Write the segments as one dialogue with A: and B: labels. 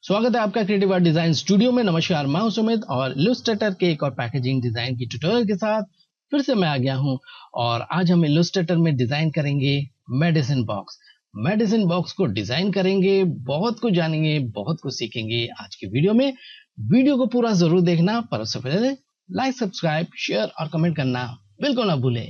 A: स्वागत है आपका क्रिएटिव आर्ट डिजाइन स्टूडियो में। नमस्कार, मैं हूं सुमित और इलस्ट्रेटर के एक और पैकेजिंग डिजाइन की ट्यूटोरियल के साथ फिर से मैं आ गया हूं। और आज हम इलस्ट्रेटर में डिजाइन करेंगे मेडिसिन बॉक्स। मेडिसिन बॉक्स को डिजाइन करेंगे, बहुत कुछ जानेंगे, बहुत कुछ सीखेंगे आज की वीडियो में। वीडियो को पूरा जरूर देखना, पर उससे पहले लाइक, सब्सक्राइब, शेयर और कमेंट करना बिल्कुल ना भूलें।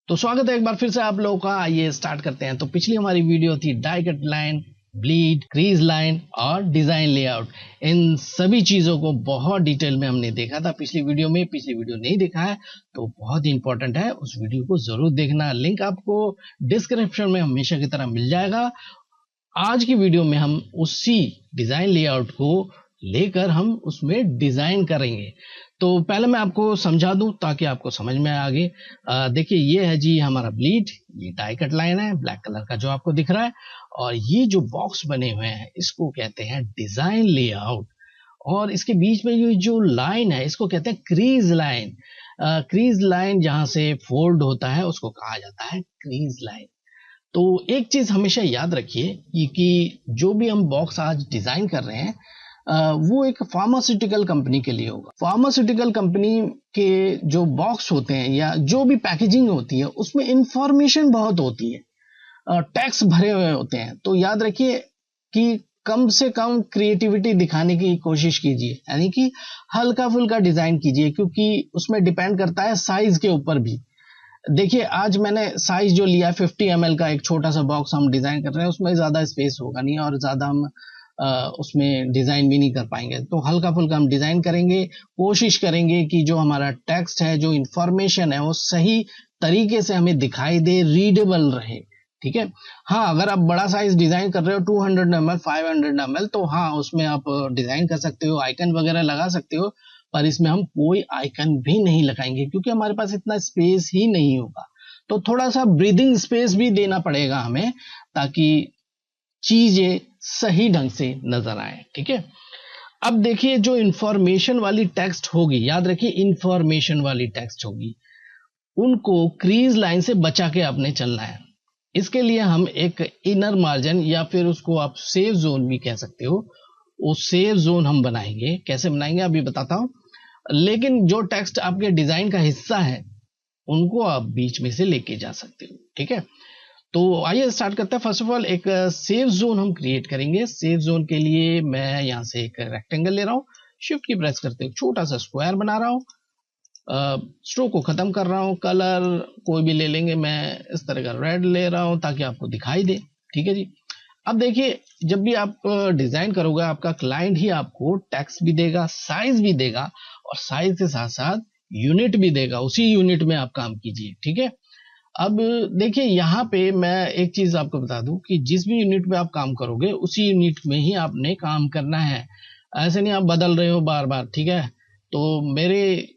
A: तो स्वागत है एक बार फिर से आप लोगों का। आइए स्टार्ट करते हैं। तो पिछली हमारी वीडियो थी die cut line, bleed, crease line और डिजाइन लेआउट। इन सभी चीजों को बहुत डिटेल में हमने देखा था पिछली वीडियो में। पिछली वीडियो नहीं देखा है तो बहुत ही इंपॉर्टेंट है, उस वीडियो को जरूर देखना। लिंक आपको डिस्क्रिप्शन में हमेशा की तरह मिल जाएगा। आज की वीडियो में हम उसी डिजाइन लेआउट को लेकर हम उसमें डिजाइन करेंगे। तो पहले मैं आपको समझा दूं ताकि आपको समझ में आगे। देखिए, ये है जी हमारा ब्लीड, ये डाई कट लाइन है ब्लैक कलर का जो आपको दिख रहा है। और ये जो बॉक्स बने हुए हैं इसको कहते हैं डिजाइन लेआउट। और इसके बीच में ये जो लाइन है इसको कहते हैं क्रीज लाइन। क्रीज लाइन जहां से फोल्ड होता है उसको कहा जाता है क्रीज लाइन। तो एक चीज हमेशा याद रखिए कि जो भी हम बॉक्स आज डिजाइन कर रहे हैं वो एक फार्मास्यूटिकल कंपनी के लिए होगा। फार्मास्यूटिकल कंपनी के जो बॉक्स होते हैं या जो भी पैकेजिंग होती है उसमें इंफॉर्मेशन बहुत होती है, टैक्स भरे हुए होते हैं। तो याद रखिए कि कम से कम क्रिएटिविटी दिखाने की कोशिश कीजिए, यानी कि हल्का फुल्का डिजाइन कीजिए, क्योंकि उसमें डिपेंड करता है साइज के ऊपर भी। देखिए, आज मैंने साइज जो लिया 50 ml का एक छोटा सा बॉक्स हम डिजाइन कर रहे हैं, उसमें ज्यादा स्पेस होगा नहीं और ज्यादा हम उसमें डिजाइन भी नहीं कर पाएंगे। तो हल्का फुल्का हम डिजाइन करेंगे, कोशिश करेंगे कि जो हमारा टेक्स्ट है, जो इंफॉर्मेशन है, वो सही तरीके से हमें दिखाई दे, रीडेबल रहे। ठीक है। हाँ, अगर आप बड़ा साइज डिजाइन कर रहे हो 200 ml, 500 ml, तो हाँ उसमें आप डिजाइन कर सकते हो, आइकन वगैरह लगा सकते हो। पर इसमें हम कोई आइकन भी नहीं लगाएंगे क्योंकि हमारे पास इतना स्पेस ही नहीं होगा। तो थोड़ा सा ब्रीदिंग स्पेस भी देना पड़ेगा हमें, ताकि चीजें सही ढंग से नजर आए। ठीक है। अब देखिए, जो इंफॉर्मेशन वाली टेक्स्ट होगी, याद रखिए इंफॉर्मेशन वाली टेक्स्ट होगी, उनको क्रीज लाइन से बचा के आपने चलना है। इसके लिए हम एक इनर मार्जिन या फिर उसको आप सेफ जोन भी कह सकते हो, वो सेफ जोन हम बनाएंगे। कैसे बनाएंगे अभी बताता हूं। लेकिन जो टेक्स्ट आपके डिजाइन का हिस्सा है उनको आप बीच में से लेके जा सकते हो। ठीक है। तो आइए स्टार्ट करते हैं। फर्स्ट ऑफ ऑल एक सेफ जोन हम क्रिएट करेंगे। सेफ जोन के लिए मैं यहां से एक रेक्टेंगल ले रहा हूं, शिफ्ट की प्रेस करते हुए छोटा सा स्क्वायर बना रहा हूं, स्ट्रोक को खत्म कर रहा हूं, कलर कोई भी ले लेंगे, मैं इस तरह का रेड ले रहा हूं ताकि आपको दिखाई दे। ठीक है जी। अब देखिए, जब भी आप डिजाइन करोगे आपका क्लाइंट ही आपको टेक्स्ट भी देगा, साइज भी देगा, और साइज के साथ साथ यूनिट भी देगा। उसी यूनिट में आप काम कीजिए। ठीक है। अब देखिए, यहाँ पे मैं एक चीज आपको बता दूं कि जिस भी यूनिट में आप काम करोगे उसी यूनिट में ही आपने काम करना है। ऐसे नहीं आप बदल रहे हो बार बार। ठीक है। तो मेरे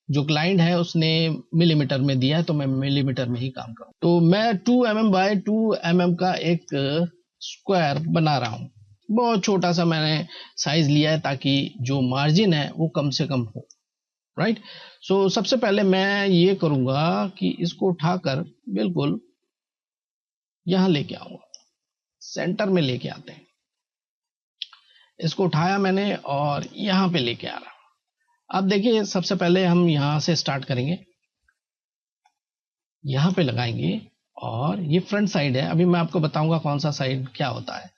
A: जो क्लाइंट है उसने मिलीमीटर में दिया है तो मैं मिलीमीटर में ही काम करूँ। तो मैं 2 mm बाय 2 mm का एक स्क्वायर बना रहा हूँ। बहुत छोटा सा मैंने साइज लिया है ताकि जो मार्जिन है वो कम से कम हो। राइट। सो सबसे पहले मैं ये करूंगा कि इसको उठाकर बिल्कुल यहां लेके आऊंगा, सेंटर में लेके आते हैं। इसको उठाया मैंने और यहां पे लेके आ रहा हूं। अब देखिए, सबसे पहले हम यहां से स्टार्ट करेंगे, यहां पे लगाएंगे और ये फ्रंट साइड है। अभी मैं आपको बताऊंगा कौन सा साइड क्या होता है।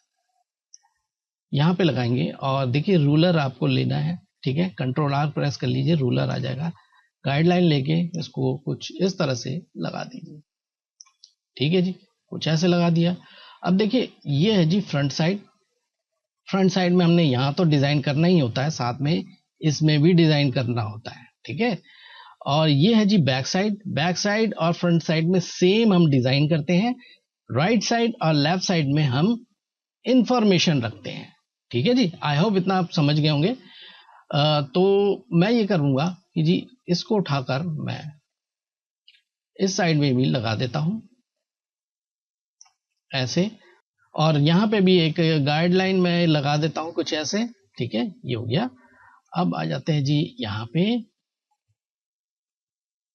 A: यहां पे लगाएंगे और देखिए रूलर आपको लेना है। ठीक है। कंट्रोल आर प्रेस कर लीजिए, रूलर आ जाएगा। गाइडलाइन लेके इसको कुछ इस तरह से लगा दीजिए। ठीक है जी, कुछ ऐसे लगा दिया। अब देखिए, ये है जी फ्रंट साइड। फ्रंट साइड में हमने यहां तो डिजाइन करना ही होता है, साथ में इसमें भी डिजाइन करना होता है। ठीक है। और ये है जी बैक साइड। बैक साइड और फ्रंट साइड में सेम हम डिजाइन करते हैं। राइट साइड और लेफ्ट साइड में हम इंफॉर्मेशन रखते हैं। ठीक है जी। आई होप इतना आप समझ गए होंगे। तो मैं ये करूंगा कि जी इसको उठाकर मैं इस साइड में भी लगा देता हूं ऐसे, और यहां पे भी एक गाइडलाइन में लगा देता हूं कुछ ऐसे। ठीक है, ये हो गया। अब आ जाते हैं जी यहाँ पे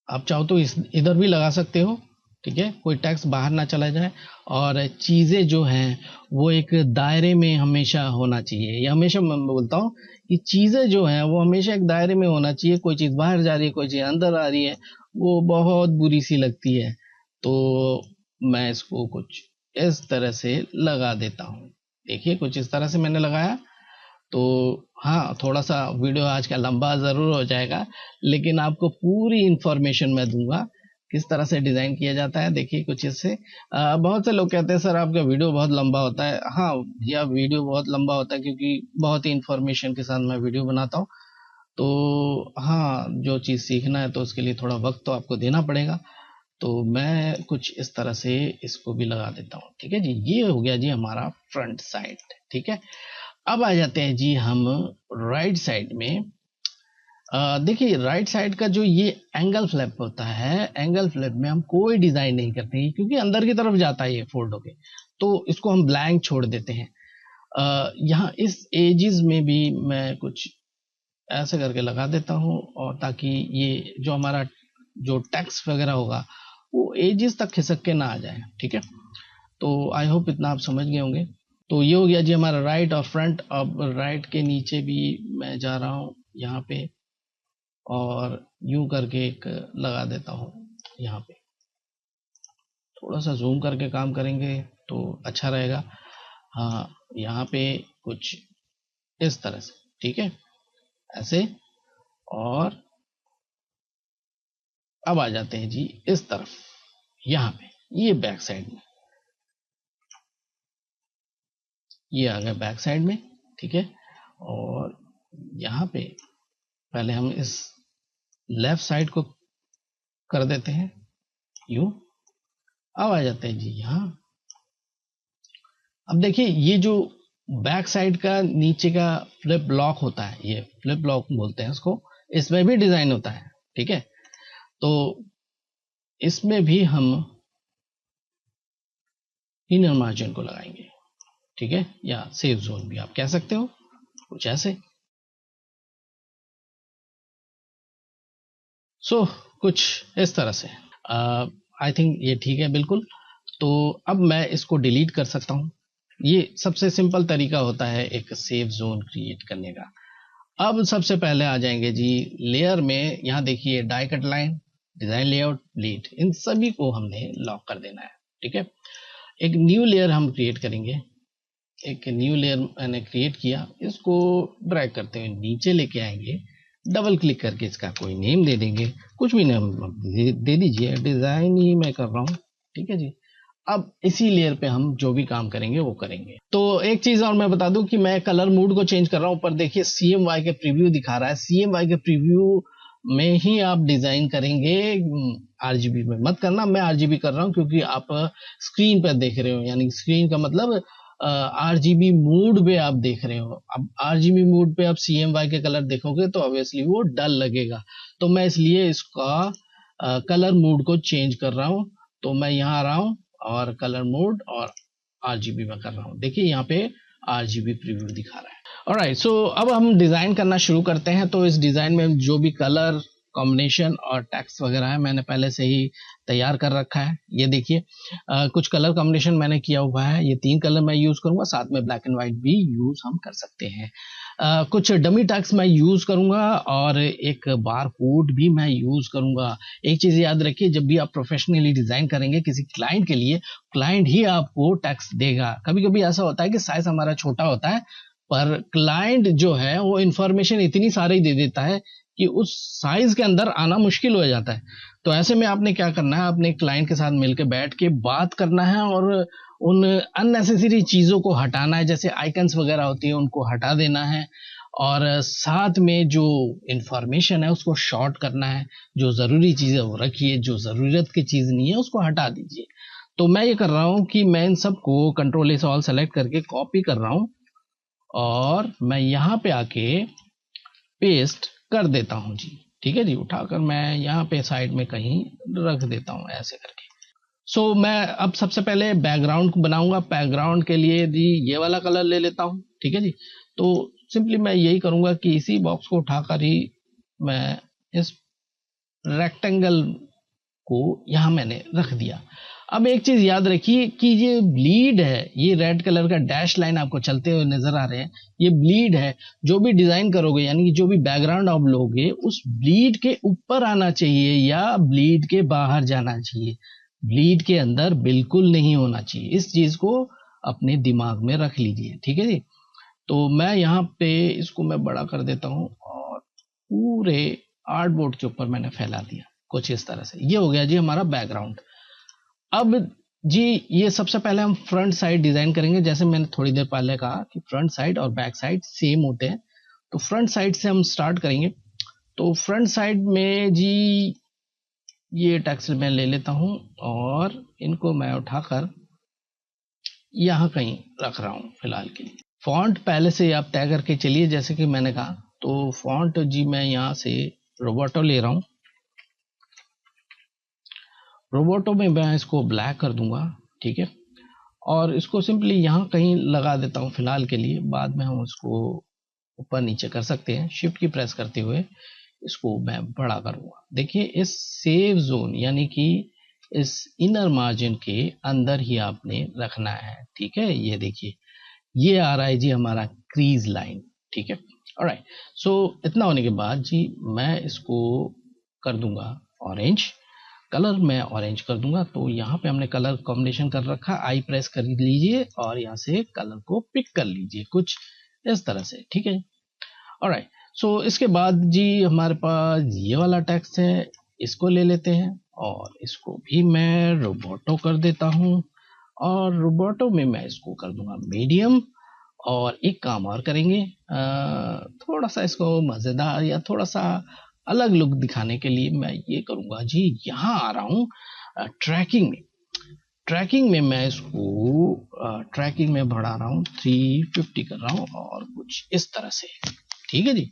A: आप चाहो तो इस इधर भी लगा सकते हो, ठीक है, कोई टेक्स्ट बाहर ना चला जाए। और चीज़ें जो हैं वो एक दायरे में हमेशा होना चाहिए। ये हमेशा मैं बोलता हूँ कि चीज़ें जो हैं वो हमेशा एक दायरे में होना चाहिए। कोई चीज़ बाहर जा रही है, कोई चीज़ अंदर आ रही है, वो बहुत बुरी सी लगती है। तो मैं इसको कुछ इस तरह से लगा देता हूँ। देखिए कुछ इस तरह से मैंने लगाया। तो हाँ, थोड़ा सा वीडियो आज का लंबा ज़रूर हो जाएगा, लेकिन आपको पूरी इन्फॉर्मेशन मैं दूंगा किस तरह से डिज़ाइन किया जाता है। देखिए कुछ इससे बहुत से लोग कहते हैं सर आपका वीडियो बहुत लंबा होता है। हाँ भैया, वीडियो बहुत लंबा होता है क्योंकि बहुत ही इन्फॉर्मेशन के साथ मैं वीडियो बनाता हूँ। तो हाँ, जो चीज़ सीखना है तो उसके लिए थोड़ा वक्त तो आपको देना पड़ेगा। तो मैं कुछ इस तरह से इसको भी लगा देता हूँ, ठीक है जी। ये हो गया जी हमारा फ्रंट साइड, ठीक है। अब आ जाते हैं जी हम राइट साइड में। देखिए राइट साइड का जो ये एंगल फ्लैप होता है, एंगल फ्लैप में हम कोई डिजाइन नहीं करते हैं क्योंकि अंदर की तरफ जाता है ये फोल्ड होके, तो इसको हम ब्लैंक छोड़ देते हैं। यहाँ इस एजिस में भी मैं कुछ ऐसे करके लगा देता हूँ, और ताकि ये जो हमारा जो टेक्स्ट वगैरह होगा वो एजिस तक खिसक के ना आ जाए, ठीक है। तो आई होप इतना आप समझ गए होंगे। तो ये हो गया जी हमारा राइट और फ्रंट। अब राइट के नीचे भी मैं जा रहा हूँ यहाँ पे, और यूं करके एक लगा देता हूँ यहाँ पे। थोड़ा सा जूम करके काम करेंगे तो अच्छा रहेगा। हाँ, यहाँ पे कुछ इस तरह से, ठीक है, ऐसे। और अब आ जाते हैं जी इस तरफ, यहाँ पे ये बैक साइड में, ये आ गया बैक साइड में, ठीक है। और यहाँ पे पहले हम इस लेफ्ट साइड को कर देते हैं यूं। अब आ जाते हैं जी यहाँ। अब देखिए ये जो बैक साइड का नीचे का फ्लिप ब्लॉक होता है, ये फ्लिप ब्लॉक बोलते हैं इसको, इसमें भी डिजाइन होता है, ठीक है। तो इसमें भी हम इनर मार्जिन को लगाएंगे, ठीक है, या सेफ जोन भी आप कह सकते हो, कुछ ऐसे। कुछ इस तरह से आई थिंक ये ठीक है बिल्कुल। तो अब मैं इसको डिलीट कर सकता हूँ। ये सबसे सिंपल तरीका होता है एक सेफ जोन क्रिएट करने का। अब सबसे पहले आ जाएंगे जी लेयर में। यहाँ देखिए die cut line, design layout, bleed, इन सभी को हमने लॉक कर देना है, ठीक है। एक न्यू लेयर हम क्रिएट करेंगे। एक न्यू लेयर मैंने क्रिएट किया, इसको ड्रैग करते हुए नीचे लेके आएंगे, डबल क्लिक करके इसका कोई नेम दे देंगे, कुछ भी नेम दे दीजिए, डिजाइन ही मैं कर रहा हूँ, ठीक है जी। अब इसी लेयर पे हम जो भी काम करेंगे वो करेंगे। तो एक चीज और मैं बता दूं कि मैं कलर मूड को चेंज कर रहा हूं। ऊपर देखिए CMY के प्रीव्यू दिखा रहा है, CMY के प्रीव्यू में ही आप डिजाइन करेंगे, RGB में मत करना। मैं RGB कर रहा हूं क्योंकि आप स्क्रीन पर देख रहे हो, यानी स्क्रीन का मतलब RGB मूड पे आप देख रहे हो। अब RGB मूड पे आप CMY के कलर देखोगे तो ऑब्वियसली वो डल लगेगा। तो मैं इसलिए इसका कलर मूड को चेंज कर रहा हूं। तो मैं यहाँ आ रहा हूँ और कलर मोड और RGB में कर रहा हूँ। देखिए यहाँ पे RGB प्रीव्यू दिखा रहा है। ऑलराइट, सो अब हम डिजाइन करना शुरू करते हैं। तो इस डिजाइन में जो भी कलर कॉम्बिनेशन और टेक्स्ट वगैरह है मैंने पहले से ही तैयार कर रखा है। ये देखिए कुछ कलर कॉम्बिनेशन मैंने किया हुआ है। ये 3 कलर मैं यूज करूंगा, साथ में ब्लैक एंड व्हाइट भी यूज हम कर सकते हैं। कुछ डमी टेक्स्ट मैं यूज करूंगा और एक बार कोड भी मैं यूज करूंगा। एक चीज याद रखिए, जब भी आप प्रोफेशनली डिजाइन करेंगे किसी क्लाइंट के लिए, क्लाइंट ही आपको टेक्स्ट देगा। कभी कभी ऐसा होता है कि साइज हमारा छोटा होता है, पर क्लाइंट जो है वो इंफॉर्मेशन इतनी सारी दे देता है कि उस साइज के अंदर आना मुश्किल हो जाता है। तो ऐसे में आपने क्या करना है, अपने क्लाइंट के साथ मिलकर बैठ के बात करना है और उन अननेसेसरी चीजों को हटाना है। जैसे आइकन्स वगैरह होती है उनको हटा देना है, और साथ में जो इंफॉर्मेशन है उसको शॉर्ट करना है। जो जरूरी चीज है वो रखिए, जो जरूरत की चीज नहीं है उसको हटा दीजिए। तो मैं ये कर रहा हूँ कि मैं इन सबको Ctrl+Alt सेलेक्ट करके कॉपी कर रहा हूँ, और मैं यहाँ पे आके पेस्ट कर देता हूँ जी, ठीक है जी। उठाकर मैं यहाँ पे साइड में कहीं रख देता हूँ ऐसे करके। मैं अब सबसे पहले बैकग्राउंड को बनाऊंगा। बैकग्राउंड के लिए जी ये वाला कलर ले लेता हूँ, ठीक है जी। तो सिंपली मैं यही करूंगा कि इसी बॉक्स को उठाकर ही मैं इस रेक्टेंगल को यहाँ मैंने रख दिया। अब एक चीज याद रखिए कि ये ब्लीड है, ये रेड कलर का डैश लाइन आपको चलते हुए नजर आ रहे हैं, ये ब्लीड है। जो भी डिजाइन करोगे यानी कि जो भी बैकग्राउंड आप लोगे उस ब्लीड के ऊपर आना चाहिए या ब्लीड के बाहर जाना चाहिए, ब्लीड के अंदर बिल्कुल नहीं होना चाहिए। इस चीज को अपने दिमाग में रख लीजिए, ठीक है जी। तो मैं यहाँ पे इसको मैं बड़ा कर देता हूँ और पूरे आर्टबोर्ड के ऊपर मैंने फैला दिया कुछ इस तरह से। ये हो गया जी हमारा बैकग्राउंड। अब जी ये सबसे पहले हम फ्रंट साइड डिजाइन करेंगे। जैसे मैंने थोड़ी देर पहले कहा कि फ्रंट साइड और बैक साइड सेम होते हैं, तो फ्रंट साइड से हम स्टार्ट करेंगे। तो फ्रंट साइड में जी ये टेक्स्ट मैं ले लेता हूं और इनको मैं उठाकर यहां कहीं रख रहा हूं फिलहाल के लिए। फॉन्ट पहले से आप तय करके चलिए, जैसे कि मैंने कहा। तो फॉन्ट जी मैं यहां से रोबोटो ले रहा हूं। रोबोटो में मैं इसको ब्लैक कर दूंगा, ठीक है। और इसको सिंपली यहाँ कहीं लगा देता हूँ फिलहाल के लिए, बाद में हम उसको ऊपर नीचे कर सकते हैं। शिफ्ट की प्रेस करते हुए इसको मैं बड़ा करूंगा। देखिए इस सेव जोन यानी कि इस इनर मार्जिन के अंदर ही आपने रखना है, ठीक है। ये देखिए ये आ रहा है जी हमारा क्रीज लाइन, ठीक है। ऑलराइट, सो इतना होने के बाद जी मैं इसको कर दूंगा ऑरेंज कलर, मैं ऑरेंज कर दूंगा। तो यहाँ पे हमने कलर कॉम्बिनेशन कर रखा, आई प्रेस कर लीजिए और यहाँ से कलर को पिक कर लीजिए कुछ इस तरह से, ठीक है। ऑलराइट, सो इसके बाद जी हमारे पास ये वाला टेक्स्ट है, इसको ले लेते हैं और इसको भी मैं रोबोटो कर देता हूँ और रोबोटो में मैं इसको कर दूंगा मीडियम। और एक काम और करेंगे, थोड़ा सा इसको मजेदार या थोड़ा सा अलग लुक दिखाने के लिए मैं ये करूंगा जी, यहाँ आ रहा हूँ ट्रैकिंग में। ट्रैकिंग में मैं इसको ट्रैकिंग में बढ़ा रहा हूँ, 350 कर रहा हूँ और कुछ इस तरह से, ठीक है जी।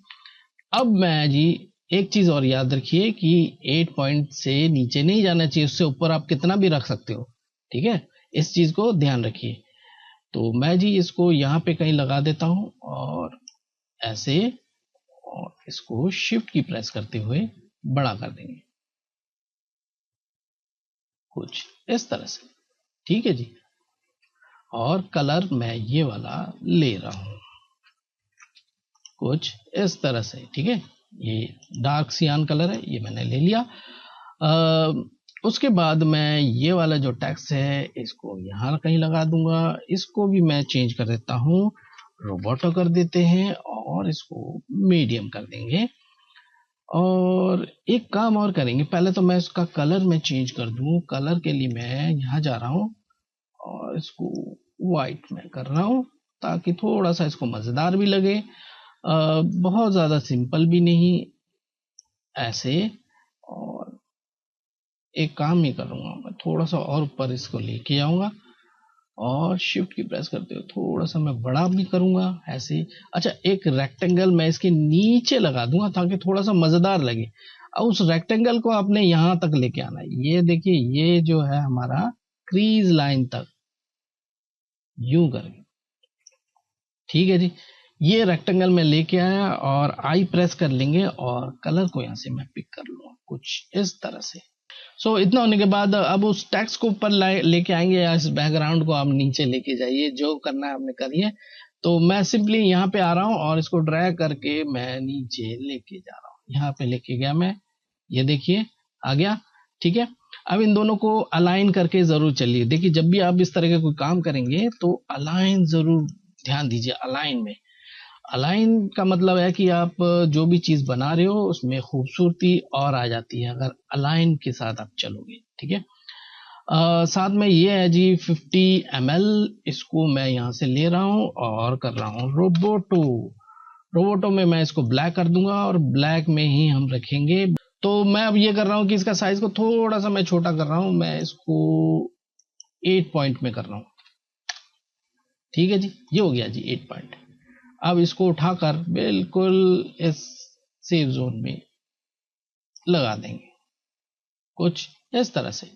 A: अब मैं जी एक चीज और याद रखिए कि 8 पॉइंट से नीचे नहीं जाना चाहिए, उससे ऊपर आप कितना भी रख सकते हो, ठीक है। इस चीज को ध्यान रखिए। तो मैं जी इसको यहाँ पे कहीं लगा देता हूँ और ऐसे, और इसको शिफ्ट की प्रेस करते हुए बड़ा कर देंगे कुछ इस तरह से, ठीक है जी। और कलर मैं ये वाला ले रहा हूं कुछ इस तरह से, ठीक है। ये डार्क सियान कलर है, ये मैंने ले लिया। उसके बाद मैं ये वाला जो टेक्स्ट है इसको यहाँ कहीं लगा दूंगा। इसको भी मैं चेंज कर देता हूँ, रोबोटो कर देते हैं और इसको मीडियम कर देंगे। और एक काम और करेंगे, पहले तो मैं इसका कलर में चेंज कर दूं। कलर के लिए मैं यहाँ जा रहा हूँ और इसको वाइट में कर रहा हूँ ताकि थोड़ा सा इसको मजेदार भी लगे, बहुत ज्यादा सिंपल भी नहीं ऐसे। और एक काम ही करूंगा, मैं थोड़ा सा और ऊपर इसको लेके आऊंगा और शिफ्ट की प्रेस करते हुए थोड़ा सा मैं बड़ा भी करूंगा ऐसे। अच्छा, एक रेक्टेंगल मैं इसके नीचे लगा दूंगा ताकि थोड़ा सा मजेदार लगे। अब उस रेक्टेंगल को आपने यहां तक लेके आना है। ये देखिए ये जो है हमारा क्रीज लाइन तक यूं करके, ठीक है जी। ये रेक्टेंगल में लेके आया और आई प्रेस कर लेंगे और कलर को यहां से मैं पिक कर लूंगा कुछ इस तरह से। सो इतना होने के बाद अब उस टेक्स्ट को ऊपर लेके आएंगे या इस बैकग्राउंड को आप नीचे लेके जाइए, जो करना है आपने करिए। तो मैं सिंपली यहाँ पे आ रहा हूँ और इसको ड्रैग करके मैं नीचे लेके जा रहा हूँ। यहाँ पे लेके गया मैं, ये देखिए आ गया, ठीक है। अब इन दोनों को अलाइन करके जरूर चलिए। देखिए जब भी आप इस तरह का कोई काम करेंगे तो अलाइन जरूर ध्यान दीजिए। अलाइन में, अलाइन का मतलब है कि आप जो भी चीज बना रहे हो उसमें खूबसूरती और आ जाती है अगर अलाइन के साथ आप चलोगे, ठीक है। साथ में ये है जी 50 ml, इसको मैं यहाँ से ले रहा हूँ और कर रहा हूँ रोबोटो। रोबोटो में मैं इसको ब्लैक कर दूंगा और ब्लैक में ही हम रखेंगे। तो मैं अब ये कर रहा हूँ कि इसका साइज को थोड़ा सा मैं छोटा कर रहा हूँ, मैं इसको 8 पॉइंट में कर रहा हूँ, ठीक है जी। ये हो गया जी 8 पॉइंट। अब इसको उठाकर बिल्कुल इस सेव जोन में लगा देंगे कुछ इस तरह से।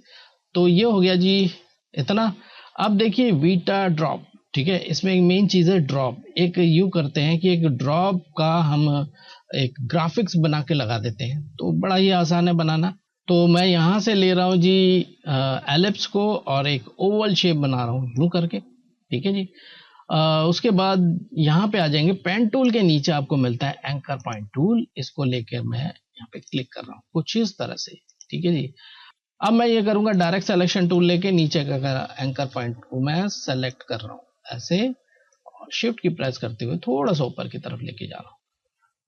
A: तो ये हो गया जी इतना। अब देखिए बीटा ड्रॉप, ठीक है। इसमें एक मेन चीज है ड्रॉप। एक यू करते हैं कि एक ड्रॉप का हम एक ग्राफिक्स बना के लगा देते हैं, तो बड़ा ही आसान है बनाना। तो मैं यहाँ से ले रहा हूँ जी एलिप्स को और एक ओवल शेप बना रहा हूँ यूं करके, ठीक है जी। उसके बाद यहाँ पे आ जाएंगे, पेन टूल के नीचे आपको मिलता है एंकर पॉइंट टूल, इसको लेकर मैं यहाँ पे क्लिक कर रहा हूँ कुछ इस तरह से, ठीक है जी। अब मैं ये करूंगा डायरेक्ट सिलेक्शन टूल लेके नीचे का एंकर पॉइंट को मैं सेलेक्ट कर रहा हूँ ऐसे, और शिफ्ट की प्रेस करते हुए थोड़ा सा ऊपर की तरफ लेके जा रहा हूँ।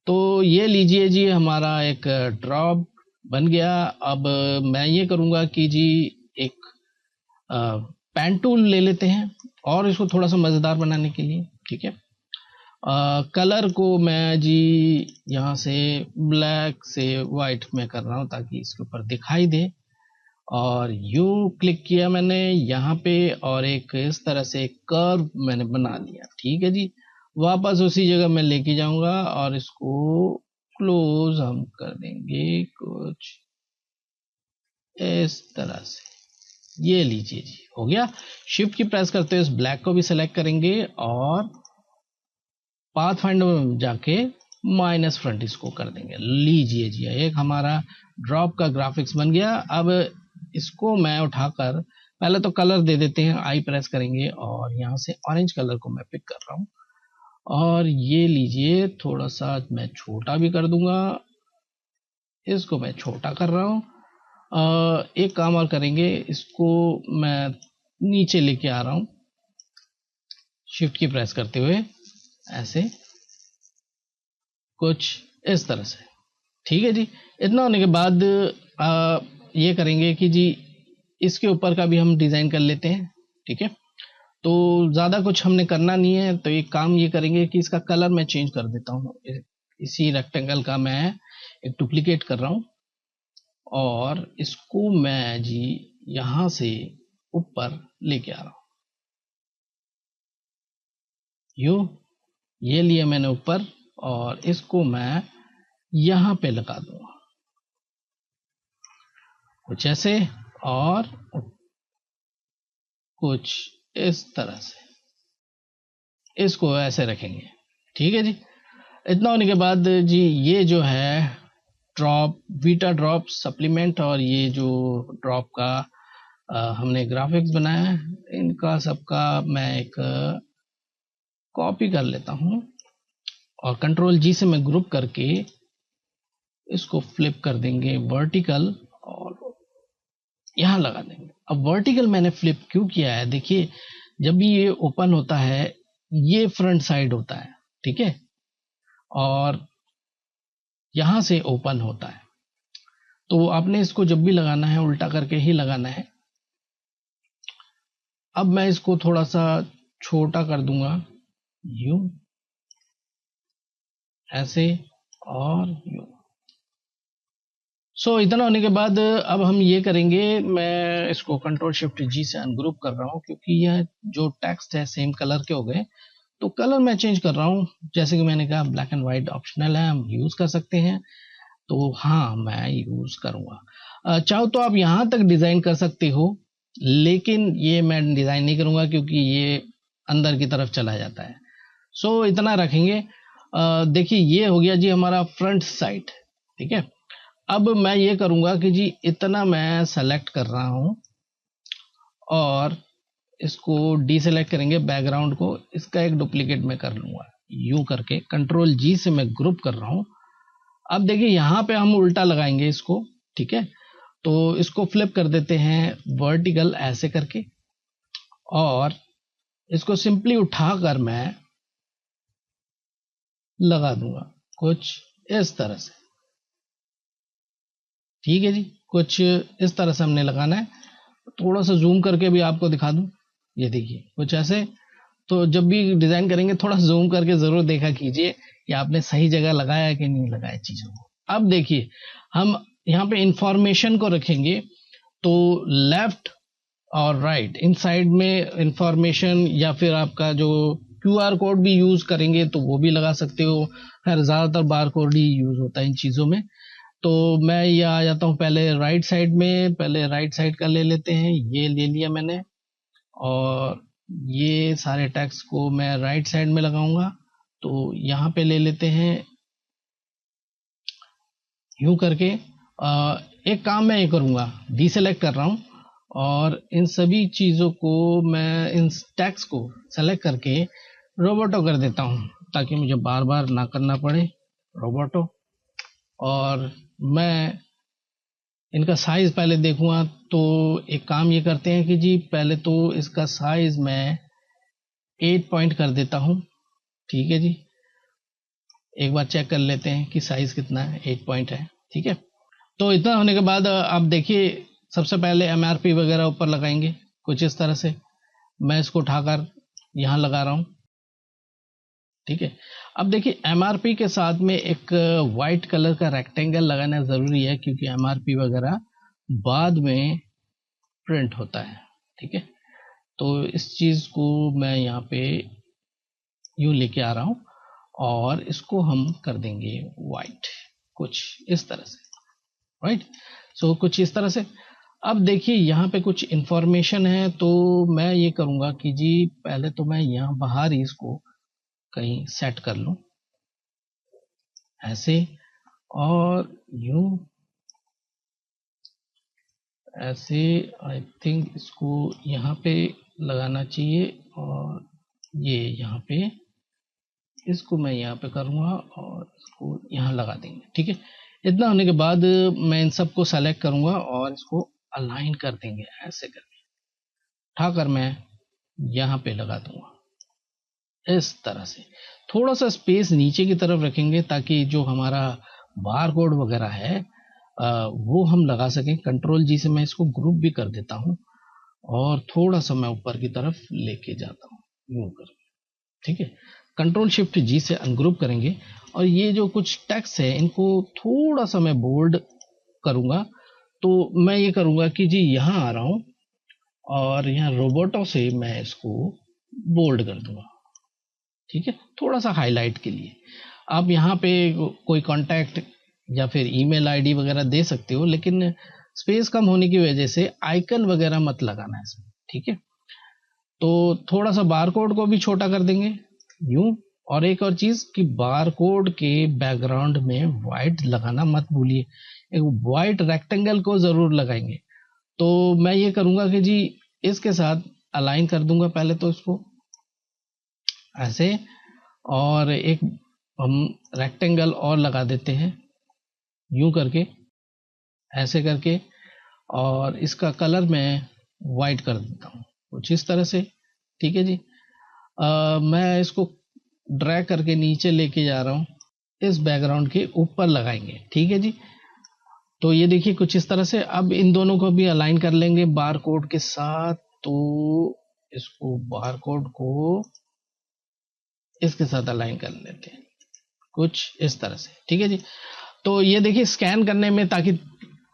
A: तो ये लीजिए जी हमारा एक ड्रॉप बन गया। अब मैं ये करूंगा कि जी एक पेन टूल ले लेते हैं और इसको थोड़ा सा मजेदार बनाने के लिए, ठीक है। कलर को मैं जी यहाँ से ब्लैक से वाइट में कर रहा हूँ ताकि इसके ऊपर दिखाई दे, और यूं क्लिक किया मैंने यहाँ पे और एक इस तरह से कर्व मैंने बना लिया, ठीक है जी। वापस उसी जगह मैं लेके जाऊंगा और इसको क्लोज हम कर देंगे कुछ इस तरह से, ये लीजिए जी हो गया। शिफ्ट की प्रेस करते हुए इस ब्लैक को भी सेलेक्ट करेंगे और पाथ फाइंडर में जाके माइनस फ्रंट इसको कर देंगे, लीजिए जी एक हमारा ड्रॉप का ग्राफिक्स बन गया। अब इसको मैं उठाकर पहले तो कलर दे देते हैं, आई प्रेस करेंगे और यहाँ से ऑरेंज कलर को मैं पिक कर रहा हूँ, और ये लीजिए थोड़ा सा मैं छोटा भी कर दूंगा, इसको मैं छोटा कर रहा हूँ। एक काम और करेंगे, इसको मैं नीचे लेके आ रहा हूँ शिफ्ट की प्रेस करते हुए ऐसे कुछ इस तरह से, ठीक है जी। इतना होने के बाद ये करेंगे कि जी इसके ऊपर का भी हम डिजाइन कर लेते हैं, ठीक है। तो ज्यादा कुछ हमने करना नहीं है, तो एक काम ये करेंगे कि इसका कलर मैं चेंज कर देता हूँ। इसी रेक्टेंगल का मैं एक डुप्लीकेट कर रहा हूँ और इसको मैं जी यहां से ऊपर लेके आ रहा हूं, ये लिया मैंने ऊपर, और इसको मैं यहां पे लगा दूंगा कुछ ऐसे और कुछ इस तरह से, इसको ऐसे रखेंगे, ठीक है जी। इतना होने के बाद जी ये जो है ड्रॉप, बीटा ड्रॉप सप्लीमेंट और ये जो ड्रॉप का हमने ग्राफिक्स बनाया है, इनका सबका मैं एक कॉपी कर लेता हूं और कंट्रोल जी से मैं ग्रुप करके इसको फ्लिप कर देंगे वर्टिकल और यहां लगा देंगे। अब वर्टिकल मैंने फ्लिप क्यों किया है, देखिए जब भी ये ओपन होता है ये फ्रंट साइड होता है, ठीक है, और यहां से ओपन होता है, तो आपने इसको जब भी लगाना है उल्टा करके ही लगाना है। अब मैं इसको थोड़ा सा छोटा कर दूंगा यूं ऐसे और यूं। सो इतना होने के बाद अब हम ये करेंगे, मैं इसको कंट्रोल शिफ्ट जी से अनग्रुप कर रहा हूं क्योंकि यह जो टेक्स्ट है सेम कलर के हो गए, तो कलर मैं चेंज कर रहा हूं। जैसे कि मैंने कहा ब्लैक एंड व्हाइट ऑप्शनल है, हम यूज कर सकते हैं, तो हाँ मैं यूज करूंगा। चाहो तो आप यहां तक डिजाइन कर सकते हो, लेकिन ये मैं डिजाइन नहीं करूंगा क्योंकि ये अंदर की तरफ चला जाता है। सो इतना रखेंगे। देखिए ये हो गया जी हमारा फ्रंट साइड, ठीक है। अब मैं ये करूंगा कि जी इतना मैं सेलेक्ट कर रहा हूं और इसको डीसेलेक्ट करेंगे बैकग्राउंड को, इसका एक डुप्लीकेट मैं कर लूंगा यूं करके, कंट्रोल जी से मैं ग्रुप कर रहा हूं। अब देखिए यहां पे हम उल्टा लगाएंगे इसको, ठीक है, तो इसको फ्लिप कर देते हैं वर्टिकल ऐसे करके, और इसको सिंपली उठाकर मैं लगा दूंगा कुछ इस तरह से, ठीक है जी। कुछ इस तरह से हमने लगाना है। थोड़ा सा जूम करके भी आपको दिखा दूं, ये देखिए कुछ ऐसे। तो जब भी डिजाइन करेंगे थोड़ा जूम करके जरूर देखा कीजिए कि आपने सही जगह लगाया कि नहीं लगाया चीजों को। अब देखिए हम यहाँ पे इंफॉर्मेशन को रखेंगे, तो लेफ्ट और राइट इन साइड में इंफॉर्मेशन, या फिर आपका जो क्यूआर कोड भी यूज करेंगे तो वो भी लगा सकते हो। खैर ज्यादातर बार कोड ही यूज होता है इन चीजों में। तो मैं ये आ जाता हूँ पहले राइट साइड में, पहले राइट साइड का ले लेते हैं, ये ले लिया मैंने, और ये सारे टैक्स को मैं राइट साइड में लगाऊंगा। तो यहाँ पे ले लेते हैं यूं करके एक काम मैं ये करूंगा, डीसेलेक्ट कर रहा हूं और इन सभी चीजों को मैं इन टैग्स को सेलेक्ट करके रोबोटो कर देता हूं, ताकि मुझे बार बार ना करना पड़े। रोबोटो, और मैं इनका साइज पहले देखूंगा। तो एक काम ये करते हैं कि जी पहले तो इसका साइज मैं 8 पॉइंट कर देता हूं। ठीक है जी, एक बार चेक कर लेते हैं कि साइज कितना है। 8 पॉइंट है, ठीक है। तो इतना होने के बाद आप देखिए, सबसे पहले एमआरपी वगैरह ऊपर लगाएंगे कुछ इस तरह से। मैं इसको उठाकर यहाँ लगा रहा हूँ, ठीक है। अब देखिए, एमआरपी के साथ में एक वाइट कलर का रेक्टेंगल लगाना जरूरी है, क्योंकि एमआरपी वगैरह बाद में प्रिंट होता है, ठीक है। तो इस चीज को मैं यहाँ पे यूं लेके आ रहा हूँ और इसको हम कर देंगे वाइट, कुछ इस तरह से, राइट। सो कुछ इस तरह से। अब देखिए यहाँ पे कुछ इंफॉर्मेशन है, तो मैं ये करूंगा कि जी पहले तो मैं यहाँ बाहर ही इसको कहीं सेट कर लूं ऐसे, और यूं ऐसे। आई थिंक इसको यहाँ पे लगाना चाहिए, और ये यहाँ पे, इसको मैं यहाँ पे करूँगा और इसको यहाँ लगा देंगे, ठीक है। इतना होने के बाद मैं इन सबको सेलेक्ट करूँगा और इसको अलाइन कर देंगे ऐसे करके, उठाकर मैं यहाँ पे लगा दूंगा इस तरह से। थोड़ा सा स्पेस नीचे की तरफ रखेंगे ताकि जो हमारा बार कोड वगैरह है वो हम लगा सकें। कंट्रोल जी से मैं इसको ग्रुप भी कर देता हूँ और थोड़ा सा मैं ऊपर की तरफ लेके जाता हूँ यूं कर, ठीक है। कंट्रोल शिफ्ट जी से अनग्रुप करेंगे, और ये जो कुछ टेक्स्ट है इनको थोड़ा सा मैं बोल्ड करूंगा। तो मैं ये करूंगा कि जी यहाँ आ रहा हूँ और यहाँ रोबोटो से मैं इसको बोल्ड कर दूंगा, ठीक है, थोड़ा सा हाईलाइट के लिए। आप यहाँ पे कोई कांटेक्ट या फिर ईमेल आईडी वगैरह दे सकते हो, लेकिन स्पेस कम होने की वजह से आइकन वगैरह मत लगाना इसमें, ठीक है। तो थोड़ा सा बार कोड को भी छोटा कर देंगे यूं। और एक और चीज कि बार कोड के बैकग्राउंड में व्हाइट लगाना मत भूलिए, एक व्हाइट रेक्टेंगल को जरूर लगाएंगे। तो मैं ये करूंगा कि जी इसके साथ अलाइन कर दूंगा पहले तो इसको ऐसे, और एक हम रेक्टेंगल और लगा देते हैं यूं करके, ऐसे करके, और इसका कलर मैं वाइट कर देता हूँ कुछ इस तरह से, ठीक है जी। मैं इसको ड्रैग करके नीचे लेके जा रहा हूँ, इस बैकग्राउंड के ऊपर लगाएंगे, ठीक है जी। तो ये देखिए कुछ इस तरह से। अब इन दोनों को भी अलाइन कर लेंगे बार कोड के साथ। तो इसको बार कोड को इसके साथ अलाइन कर लेते हैं कुछ इस तरह से, ठीक है जी। तो ये देखिए स्कैन करने में ताकि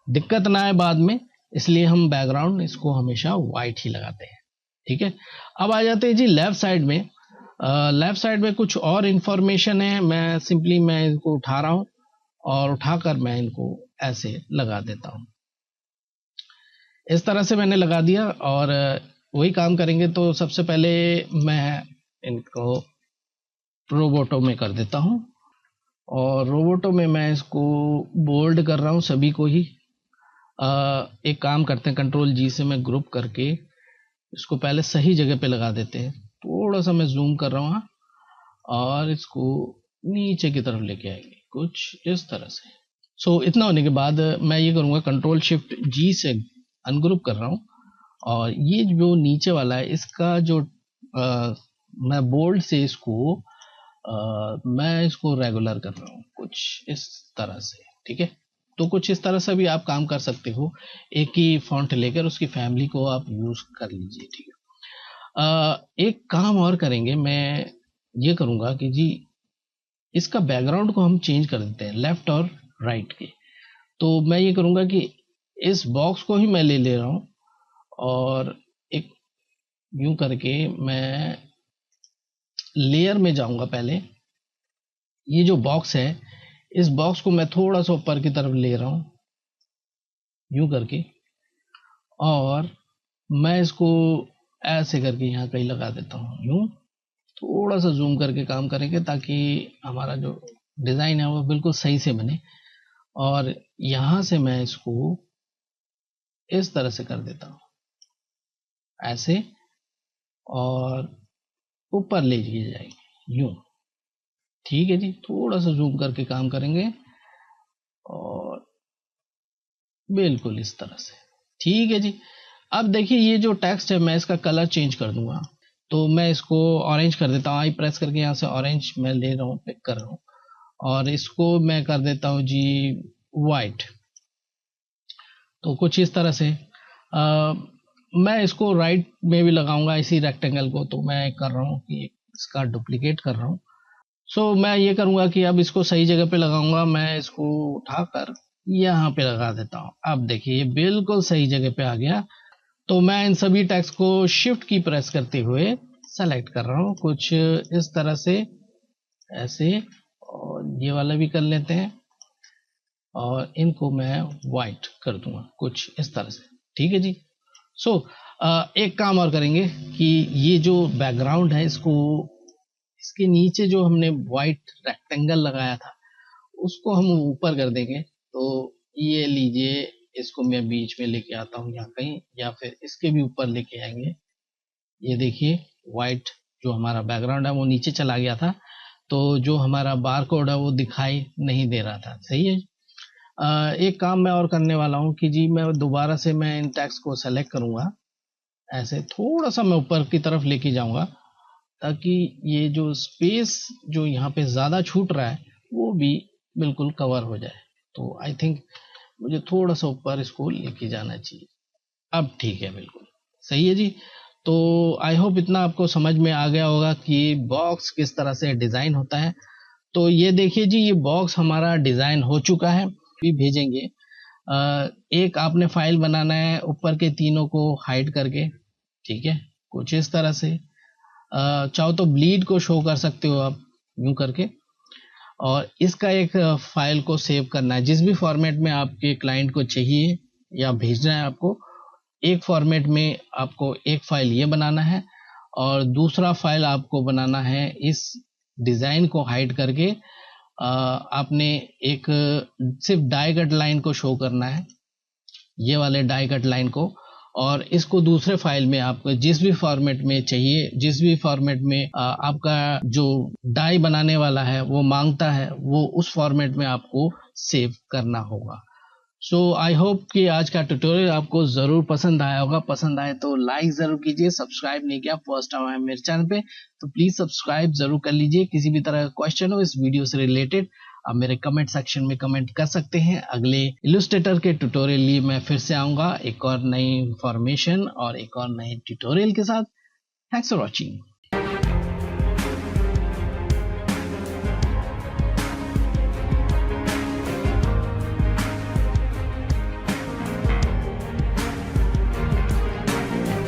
A: दिक्कत ना आए बाद में, इसलिए हम बैकग्राउंड इसको हमेशा वाइट ही लगाते हैं, ठीक है। अब आ जाते हैं जी लेफ्ट साइड में। लेफ्ट साइड में कुछ और इंफॉर्मेशन है। मैं सिंपली मैं इनको उठा रहा हूं और उठाकर मैं इनको ऐसे लगा देता हूं, इस तरह से मैंने लगा दिया। और वही काम करेंगे। तो सबसे पहले मैं इनको रोबोटो में कर देता हूं, और रोबोटो में मैं इसको बोल्ड कर रहा हूं सभी को ही। एक काम करते हैं, कंट्रोल जी से मैं ग्रुप करके इसको पहले सही जगह पे लगा देते हैं। थोड़ा सा मैं जूम कर रहा हूँ और इसको नीचे की तरफ लेके आएंगे कुछ इस तरह से। सो इतना होने के बाद मैं ये करूँगा, कंट्रोल शिफ्ट जी से अनग्रुप कर रहा हूँ, और ये जो नीचे वाला है इसका जो मैं बोल्ड से इसको मैं इसको रेगुलर कर रहा हूँ कुछ इस तरह से, ठीक है। तो कुछ इस तरह से भी आप काम कर सकते हो, एक ही फॉन्ट लेकर उसकी फैमिली को आप यूज कर लीजिए, ठीक है। एक काम और करेंगे, मैं ये करूंगा कि जी इसका बैकग्राउंड को हम चेंज कर देते हैं लेफ्ट और राइट के। तो मैं ये करूंगा कि इस बॉक्स को ही मैं ले रहा हूं, और एक यूं करके मैं लेयर में जाऊंगा। पहले ये जो बॉक्स है, इस बॉक्स को मैं थोड़ा सा ऊपर की तरफ ले रहा हूं यूं करके, और मैं इसको ऐसे करके यहाँ कहीं लगा देता हूँ यूं। थोड़ा सा जूम करके काम करेंगे ताकि हमारा जो डिजाइन है वो बिल्कुल सही से बने। और यहां से मैं इसको इस तरह से कर देता हूं, ऐसे, और ऊपर ले जाएंगे यूं। ठीक है जी, थोड़ा सा जूम करके काम करेंगे और बिल्कुल इस तरह से। ठीक है जी। अब देखिए ये जो टेक्स्ट है मैं इसका कलर चेंज कर दूंगा, तो मैं इसको ऑरेंज कर देता हूँ। आई प्रेस करके यहाँ से ऑरेंज मैं ले रहा हूँ, पिक कर रहा हूँ, और इसको मैं कर देता हूँ जी वाइट। तो कुछ इस तरह से मैं इसको राइट में भी लगाऊंगा इसी रेक्टेंगल को, तो मैं कर रहा हूँ कि इसका डुप्लीकेट कर रहा हूँ। सो मैं ये करूंगा कि अब इसको सही जगह पे लगाऊंगा, मैं इसको उठाकर यहाँ पे लगा देता हूँ। अब देखिए ये बिल्कुल सही जगह पे आ गया। तो मैं इन सभी टेक्स्ट को शिफ्ट की प्रेस करते हुए सेलेक्ट कर रहा हूँ, कुछ इस तरह से, ऐसे, और ये वाला भी कर लेते हैं, और इनको मैं वाइट कर दूंगा कुछ इस तरह से। ठीक है जी। सो एक काम और करेंगे कि ये जो बैकग्राउंड है इसके नीचे जो हमने वाइट रेक्टेंगल लगाया था उसको हम ऊपर कर देंगे। तो ये लीजिए, इसको मैं बीच में लेके आता हूँ यहाँ कहीं, या फिर इसके भी ऊपर लेके आएंगे। ये देखिए वाइट जो हमारा बैकग्राउंड है वो नीचे चला गया था, तो जो हमारा बार कोड है वो दिखाई नहीं दे रहा था। सही है। एक काम मैं और करने वाला हूँ कि जी मैं दोबारा से मैं इन टेक्स्ट को सेलेक्ट करूंगा, ऐसे थोड़ा सा मैं ऊपर की तरफ लेके जाऊंगा, ताकि ये जो स्पेस जो यहाँ पे ज्यादा छूट रहा है वो भी बिल्कुल कवर हो जाए। तो आई थिंक मुझे थोड़ा सा ऊपर इसको लेके जाना चाहिए। अब ठीक है, बिल्कुल सही है जी। तो आई होप इतना आपको समझ में आ गया होगा कि बॉक्स किस तरह से डिजाइन होता है। तो ये देखिए जी, ये बॉक्स हमारा डिजाइन हो चुका है, भी भेजेंगे। एक आपने फाइल बनाना है ऊपर के तीनों को हाइड करके, ठीक है, कुछ इस तरह से। चाहो तो ब्लीड को शो कर सकते हो आप यूं करके, और इसका एक फाइल को सेव करना है जिस भी फॉर्मेट में आपके क्लाइंट को चाहिए या भेजना है आपको। एक फॉर्मेट में आपको एक फाइल ये बनाना है, और दूसरा फाइल आपको बनाना है इस डिजाइन को हाइड करके। आपने एक सिर्फ डाई कट लाइन को शो करना है, ये वाले डाई कट लाइन को, और इसको दूसरे फाइल में आपको जिस भी फॉर्मेट में चाहिए, जिस भी फॉर्मेट में आपका जो डाई बनाने वाला है वो मांगता है, वो उस फॉर्मेट में आपको सेव करना होगा। सो आई होप कि आज का ट्यूटोरियल आपको जरूर पसंद आया होगा। पसंद आए तो लाइक जरूर कीजिए, सब्सक्राइब नहीं किया, फर्स्ट टाइम है मेरे चैनल पे तो प्लीज सब्सक्राइब जरूर कर लीजिए। किसी भी तरह का क्वेश्चन हो इस वीडियो से रिलेटेड आप मेरे कमेंट सेक्शन में कमेंट कर सकते हैं। अगले इलस्ट्रेटर के ट्यूटोरियल लिए मैं फिर से आऊंगा एक और नई इंफॉर्मेशन और एक और नए ट्यूटोरियल के साथ। Thanks for watching.